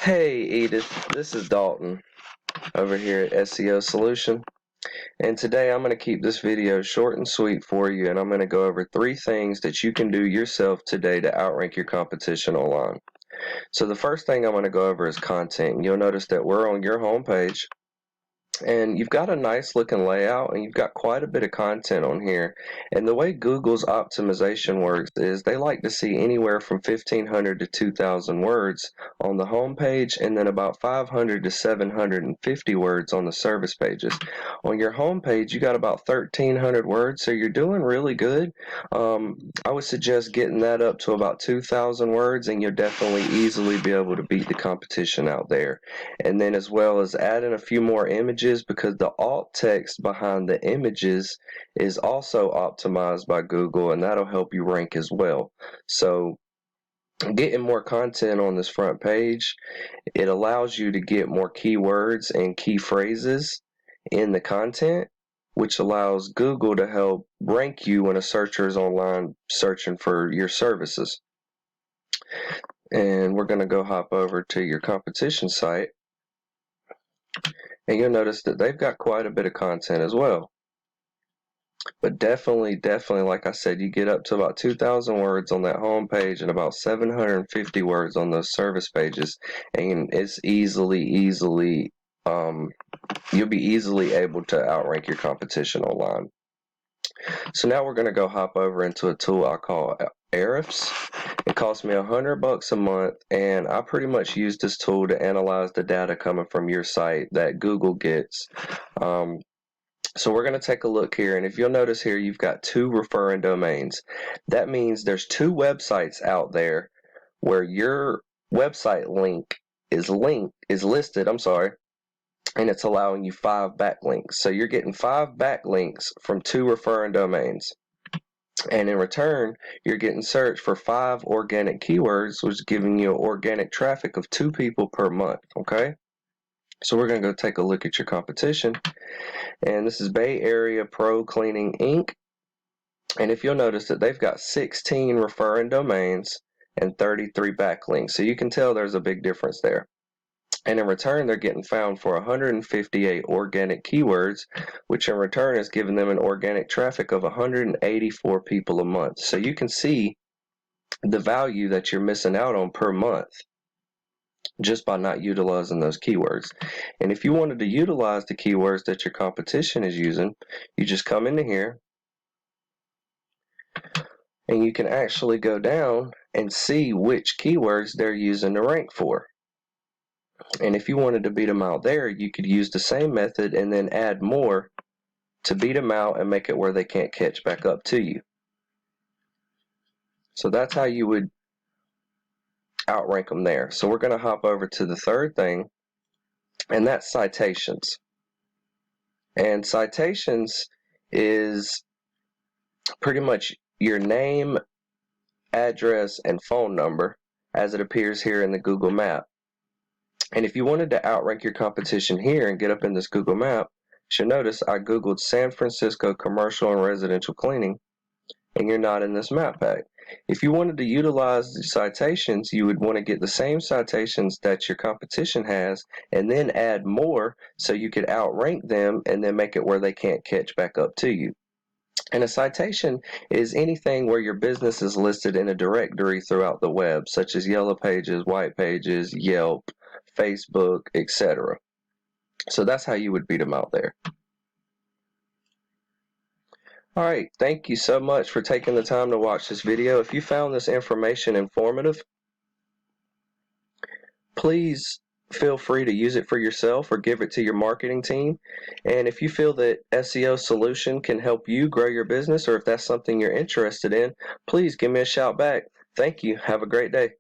Hey Edith, this is Dalton over here at SEO Solution, and today I'm going to keep this video short and sweet for you, and I'm going to go over 3 things that you can do yourself today to outrank your competition online. So the first thing I'm going to go over is content. You'll notice that we're on your home page, and you've got a nice looking layout and you've got quite a bit of content on here. And the way Google's optimization works is they like to see anywhere from 1,500 to 2,000 words on the home page, and then about 500 to 750 words on the service pages. On your home page you got about 1,300 words, so you're doing really good. I would suggest getting that up to about 2,000 words, and you'll definitely easily be able to beat the competition out there. And then as well as adding a few more images, because the alt text behind the images is also optimized by Google, and that'll help you rank as well. So getting more content on this front page, it allows you to get more keywords and key phrases in the content, which allows Google to help rank you when a searcher is online searching for your services. And we're going to go hop over to your competition site, and you'll notice that they've got quite a bit of content as well. But definitely, like I said, you get up to about 2,000 words on that home page and about 750 words on those service pages, and it's easily, you'll be easily able to outrank your competition online. So now we're going to go hop over into a tool I call Ahrefs. It costs me $100 a month, and I pretty much use this tool to analyze the data coming from your site that Google gets. So we're going to take a look here, and if you'll notice here, you've got 2 referring domains. That means there's 2 websites out there where your website link is listed, and it's allowing you 5 backlinks. So you're getting 5 backlinks from 2 referring domains. And in return, you're getting searched for 5 organic keywords, which is giving you organic traffic of 2 people per month, okay? So we're going to go take a look at your competition. And this is Bay Area Pro Cleaning Inc. And if you'll notice that they've got 16 referring domains and 33 backlinks. So you can tell there's a big difference there. And in return, they're getting found for 158 organic keywords, which in return is giving them an organic traffic of 184 people a month. So you can see the value that you're missing out on per month just by not utilizing those keywords. And if you wanted to utilize the keywords that your competition is using, you just come into here and you can actually go down and see which keywords they're using to rank for. And if you wanted to beat them out there, you could use the same method and then add more to beat them out and make it where they can't catch back up to you. So that's how you would outrank them there. So we're going to hop over to the third thing, and that's citations. And citations is pretty much your name, address, and phone number as it appears here in the Google map. And if you wanted to outrank your competition here and get up in this Google map, you should notice I Googled San Francisco commercial and residential cleaning, and you're not in this map pack. If you wanted to utilize the citations, you would want to get the same citations that your competition has and then add more so you could outrank them and then make it where they can't catch back up to you. And a citation is anything where your business is listed in a directory throughout the web, such as Yellow Pages, White Pages, Yelp, Facebook, etc. So that's how you would beat them out there. Alright, thank you so much for taking the time to watch this video. If you found this information informative, please feel free to use it for yourself or give it to your marketing team. And if you feel that SEO Solution can help you grow your business, or if that's something you're interested in, please give me a shout back. Thank you. Have a great day.